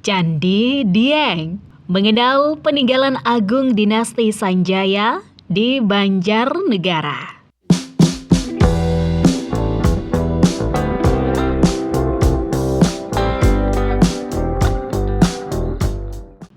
Candi Dieng mengenal peninggalan agung dinasti Sanjaya di Banjarnegara.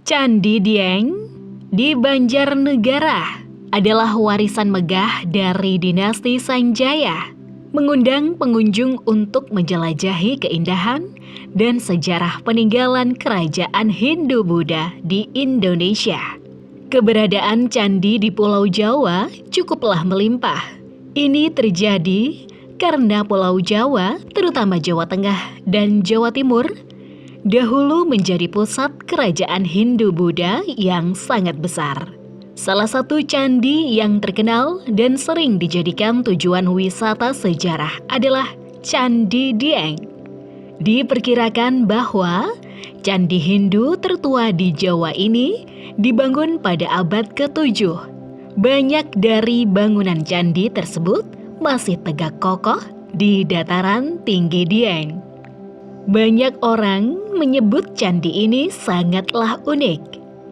Candi Dieng di Banjarnegara adalah warisan megah dari dinasti Sanjaya, mengundang pengunjung untuk menjelajahi keindahan dan sejarah peninggalan kerajaan Hindu-Buddha di Indonesia. Keberadaan candi di Pulau Jawa cukuplah melimpah. Ini terjadi karena Pulau Jawa, terutama Jawa Tengah dan Jawa Timur, dahulu menjadi pusat kerajaan Hindu-Buddha yang sangat besar. Salah satu candi yang terkenal dan sering dijadikan tujuan wisata sejarah adalah Candi Dieng. Diperkirakan bahwa candi Hindu tertua di Jawa ini dibangun pada abad ke-7. Banyak dari bangunan candi tersebut masih tegak kokoh di dataran tinggi Dieng. Banyak orang menyebut candi ini sangatlah unik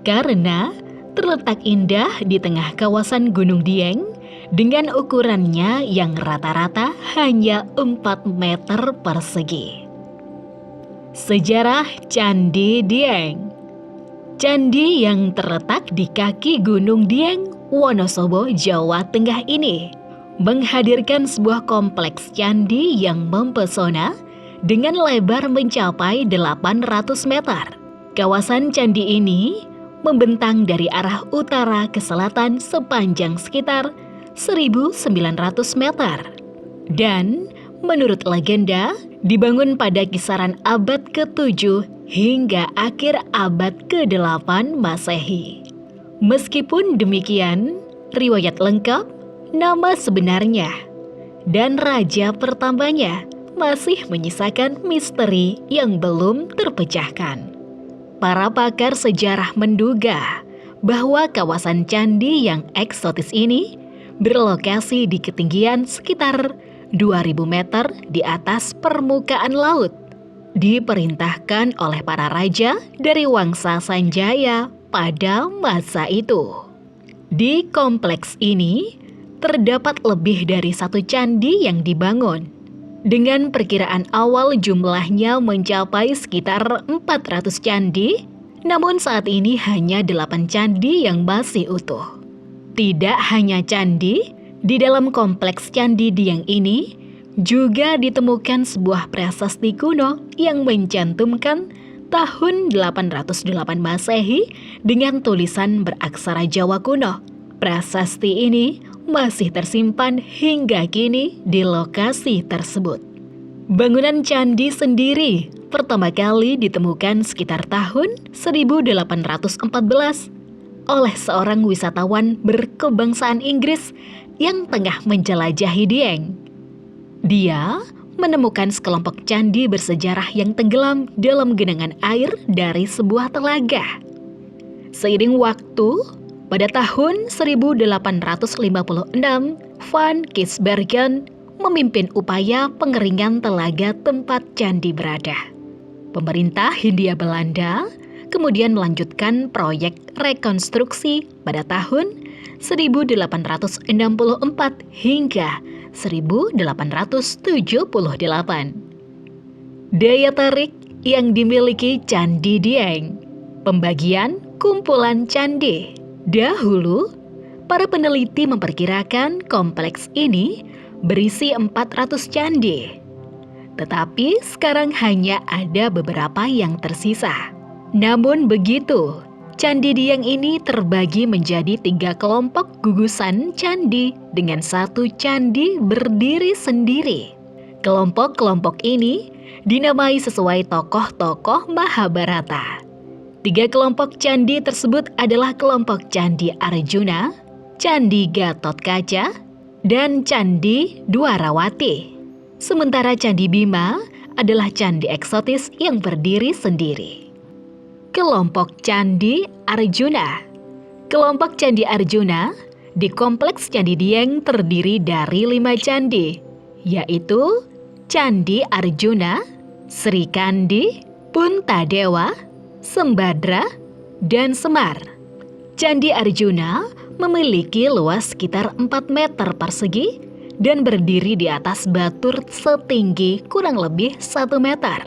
karena terletak indah di tengah kawasan Gunung Dieng dengan ukurannya yang rata-rata hanya 4 meter persegi. Sejarah Candi Dieng. Candi yang terletak di kaki Gunung Dieng, Wonosobo, Jawa Tengah ini menghadirkan sebuah kompleks candi yang mempesona dengan lebar mencapai 800 meter. Kawasan candi ini membentang dari arah utara ke selatan sepanjang sekitar 1.900 meter. Dan menurut legenda, dibangun pada kisaran abad ke-7 hingga akhir abad ke-8 Masehi. Meskipun demikian, riwayat lengkap, nama sebenarnya, dan raja pertamanya masih menyisakan misteri yang belum terpecahkan. Para pakar sejarah menduga bahwa kawasan candi yang eksotis ini berlokasi di ketinggian sekitar 2.000 meter di atas permukaan laut. Diperintahkan oleh para raja dari Wangsa Sanjaya pada masa itu. Di kompleks ini terdapat lebih dari 1 candi yang dibangun. Dengan perkiraan awal jumlahnya mencapai sekitar 400 candi, namun saat ini hanya 8 candi yang masih utuh. Tidak hanya candi, di dalam kompleks Candi Dieng ini juga ditemukan sebuah prasasti kuno yang mencantumkan tahun 808 Masehi dengan tulisan beraksara Jawa kuno. Prasasti ini masih tersimpan hingga kini di lokasi tersebut. Bangunan candi sendiri pertama kali ditemukan sekitar tahun 1814 oleh seorang wisatawan berkebangsaan Inggris yang tengah menjelajahi Dieng. Dia menemukan sekelompok candi bersejarah yang tenggelam dalam genangan air dari sebuah telaga. Seiring waktu, pada tahun 1856, Van Gisbergen memimpin upaya pengeringan telaga tempat candi berada. Pemerintah Hindia Belanda kemudian melanjutkan proyek rekonstruksi pada tahun 1864 hingga 1878. Daya tarik yang dimiliki Candi Dieng. Pembagian kumpulan candi. Dahulu, para peneliti memperkirakan kompleks ini berisi 400 candi. Tetapi sekarang hanya ada beberapa yang tersisa. Namun begitu, Candi Dieng ini terbagi menjadi 3 kelompok gugusan candi dengan 1 candi berdiri sendiri. Kelompok-kelompok ini dinamai sesuai tokoh-tokoh Mahabharata. 3 kelompok candi tersebut adalah kelompok Candi Arjuna, Candi Gatotkaca, dan Candi Dwarawati. Sementara Candi Bima adalah candi eksotis yang berdiri sendiri. Kelompok Candi Arjuna. Kelompok Candi Arjuna di kompleks Candi Dieng terdiri dari 5 candi, yaitu Candi Arjuna, Sri Kandi, Puntadewa, Sembadra, dan Semar. Candi Arjuna memiliki luas sekitar 4 meter persegi dan berdiri di atas batur setinggi kurang lebih 1 meter.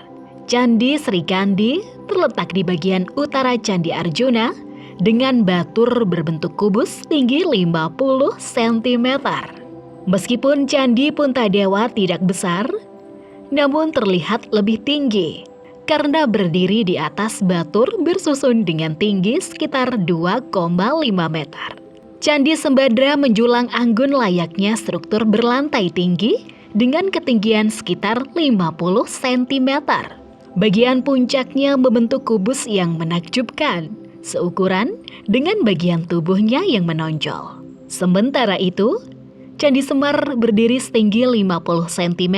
Candi Srikandi terletak di bagian utara Candi Arjuna dengan batur berbentuk kubus tinggi 50 cm. Meskipun Candi Puntadewa tidak besar, namun terlihat lebih tinggi karena berdiri di atas batur bersusun dengan tinggi sekitar 2,5 meter. Candi Sembadra menjulang anggun layaknya struktur berlantai tinggi dengan ketinggian sekitar 50 cm. Bagian puncaknya membentuk kubus yang menakjubkan, seukuran dengan bagian tubuhnya yang menonjol. Sementara itu, Candi Semar berdiri setinggi 50 cm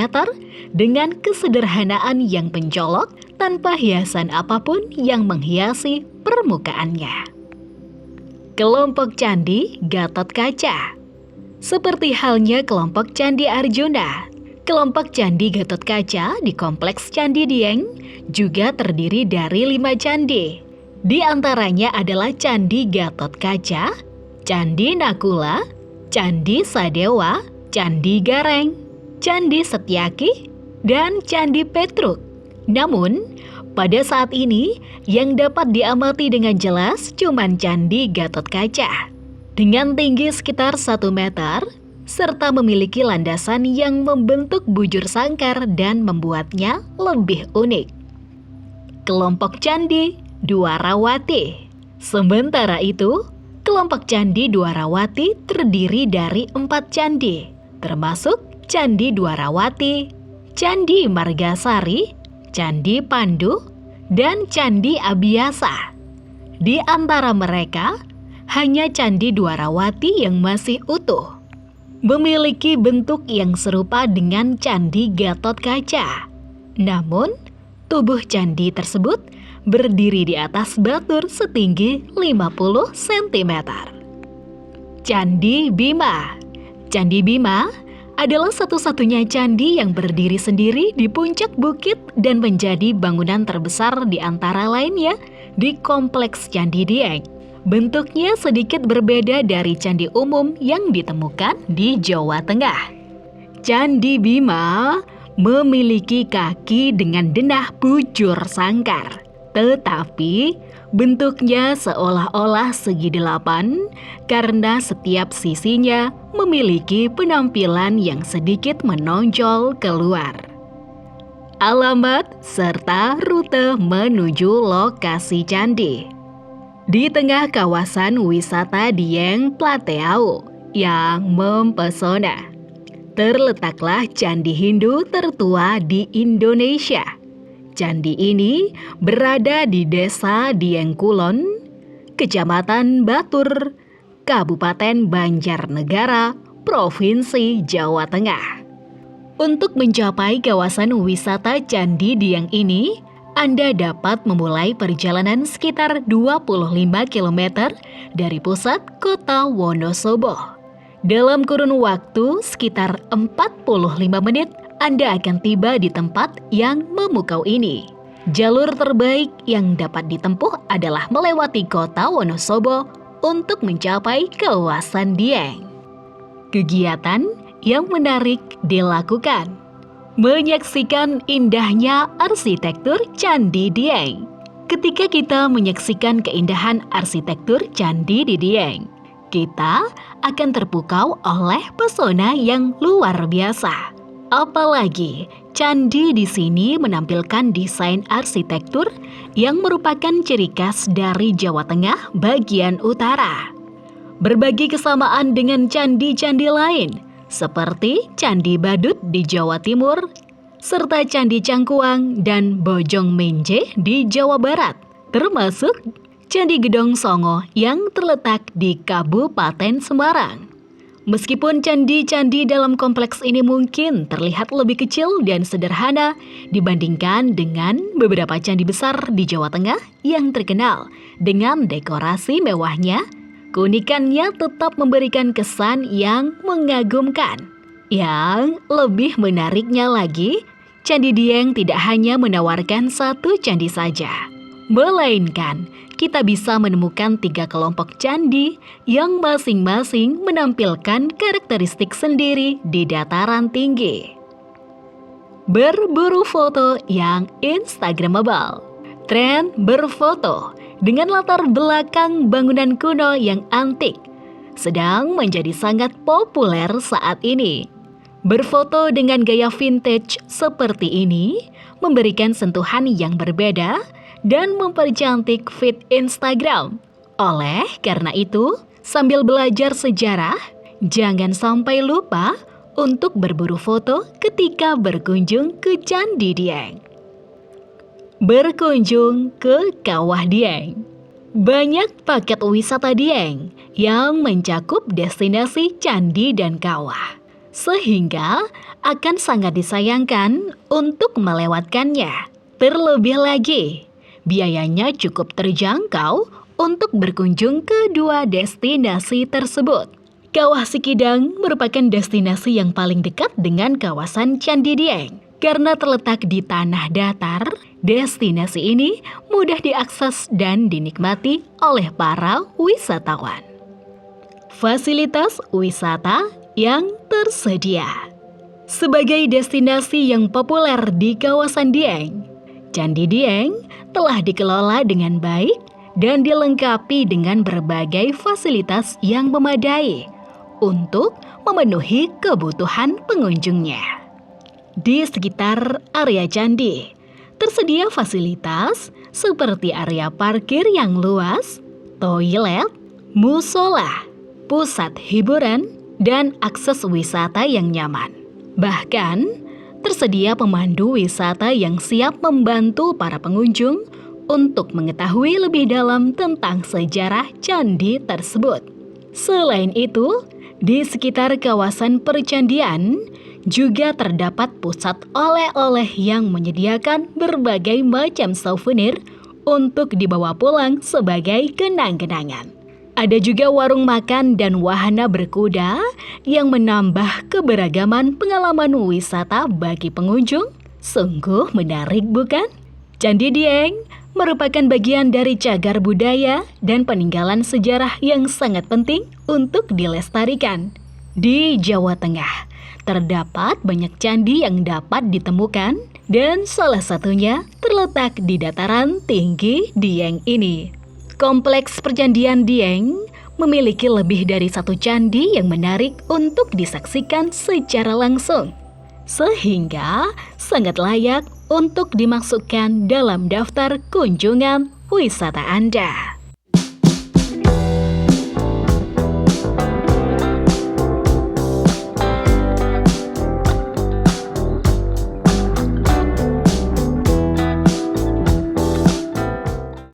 dengan kesederhanaan yang mencolok tanpa hiasan apapun yang menghiasi permukaannya. Kelompok Candi Gatotkaca. Seperti halnya kelompok Candi Arjuna, kelompok Candi Gatotkaca di Kompleks Candi Dieng juga terdiri dari 5 candi. Di antaranya adalah Candi Gatotkaca, Candi Nakula, Candi Sadewa, Candi Gareng, Candi Setyaki, dan Candi Petruk. Namun, pada saat ini yang dapat diamati dengan jelas cuman Candi Gatotkaca. Dengan tinggi sekitar 1 meter, serta memiliki landasan yang membentuk bujur sangkar dan membuatnya lebih unik. Kelompok Candi Dwarawati. Sementara itu, kelompok Candi Dwarawati terdiri dari 4 candi, termasuk Candi Dwarawati, Candi Margasari, Candi Pandu, dan Candi Abhyasa. Di antara mereka, hanya Candi Dwarawati yang masih utuh, memiliki bentuk yang serupa dengan Candi Gatotkaca. Namun, tubuh candi tersebut berdiri di atas batur setinggi 50 cm. Candi Bima. Candi Bima adalah satu-satunya candi yang berdiri sendiri di puncak bukit dan menjadi bangunan terbesar di antara lainnya di Kompleks Candi Dieng. Bentuknya sedikit berbeda dari candi umum yang ditemukan di Jawa Tengah. Candi Bima memiliki kaki dengan denah bujur sangkar, tetapi bentuknya seolah-olah segi 8 karena setiap sisinya memiliki penampilan yang sedikit menonjol keluar. Alamat serta rute menuju lokasi candi. Di tengah kawasan wisata Dieng Plateau yang mempesona, terletaklah candi Hindu tertua di Indonesia. Candi ini berada di Desa Dieng Kulon, Kecamatan Batur, Kabupaten Banjarnegara, Provinsi Jawa Tengah. Untuk mencapai kawasan wisata Candi Dieng ini, Anda dapat memulai perjalanan sekitar 25 km dari pusat kota Wonosobo. Dalam kurun waktu sekitar 45 menit, Anda akan tiba di tempat yang memukau ini. Jalur terbaik yang dapat ditempuh adalah melewati kota Wonosobo untuk mencapai kawasan Dieng. Kegiatan yang menarik dilakukan. Menyaksikan indahnya arsitektur Candi Dieng. Ketika kita menyaksikan keindahan arsitektur Candi di Dieng, kita akan terpukau oleh pesona yang luar biasa. Apalagi candi di sini menampilkan desain arsitektur yang merupakan ciri khas dari Jawa Tengah bagian utara. Berbagi kesamaan dengan candi-candi lain seperti Candi Badut di Jawa Timur, serta Candi Cangkuang dan Bojong Menje di Jawa Barat, termasuk Candi Gedong Songo yang terletak di Kabupaten Semarang. Meskipun candi-candi dalam kompleks ini mungkin terlihat lebih kecil dan sederhana dibandingkan dengan beberapa candi besar di Jawa Tengah yang terkenal dengan dekorasi mewahnya, keunikannya tetap memberikan kesan yang mengagumkan. Yang lebih menariknya lagi, Candi Dieng tidak hanya menawarkan satu candi saja, Melainkan, kita bisa menemukan 3 kelompok candi yang masing-masing menampilkan karakteristik sendiri di dataran tinggi. Berburu foto yang instagramable. Tren berfoto dengan latar belakang bangunan kuno yang antik sedang menjadi sangat populer saat ini. Berfoto dengan gaya vintage seperti ini memberikan sentuhan yang berbeda dan mempercantik feed Instagram. Oleh karena itu, sambil belajar sejarah, jangan sampai lupa untuk berburu foto ketika berkunjung ke Candi Dieng. Berkunjung ke Kawah Dieng. Banyak paket wisata Dieng yang mencakup destinasi candi dan kawah, sehingga akan sangat disayangkan untuk melewatkannya. Terlebih lagi, biayanya cukup terjangkau untuk berkunjung ke dua destinasi tersebut. Kawah Sikidang merupakan destinasi yang paling dekat dengan kawasan Candi Dieng. Karena terletak di tanah datar, destinasi ini mudah diakses dan dinikmati oleh para wisatawan. Fasilitas wisata yang tersedia. Sebagai destinasi yang populer di kawasan Dieng, Candi Dieng telah dikelola dengan baik dan dilengkapi dengan berbagai fasilitas yang memadai untuk memenuhi kebutuhan pengunjungnya. Di sekitar area candi, tersedia fasilitas seperti area parkir yang luas, toilet, musola, pusat hiburan, dan akses wisata yang nyaman. Bahkan, tersedia pemandu wisata yang siap membantu para pengunjung untuk mengetahui lebih dalam tentang sejarah candi tersebut. Selain itu, di sekitar kawasan percandian juga terdapat pusat oleh-oleh yang menyediakan berbagai macam souvenir untuk dibawa pulang sebagai kenang-kenangan. Ada juga warung makan dan wahana berkuda yang menambah keberagaman pengalaman wisata bagi pengunjung. Sungguh menarik, bukan? Candi Dieng merupakan bagian dari cagar budaya dan peninggalan sejarah yang sangat penting untuk dilestarikan. Di Jawa Tengah, terdapat banyak candi yang dapat ditemukan dan salah satunya terletak di dataran tinggi Dieng ini. Kompleks Percandian Dieng memiliki lebih dari 1 candi yang menarik untuk disaksikan secara langsung, sehingga sangat layak untuk dimasukkan dalam daftar kunjungan wisata Anda.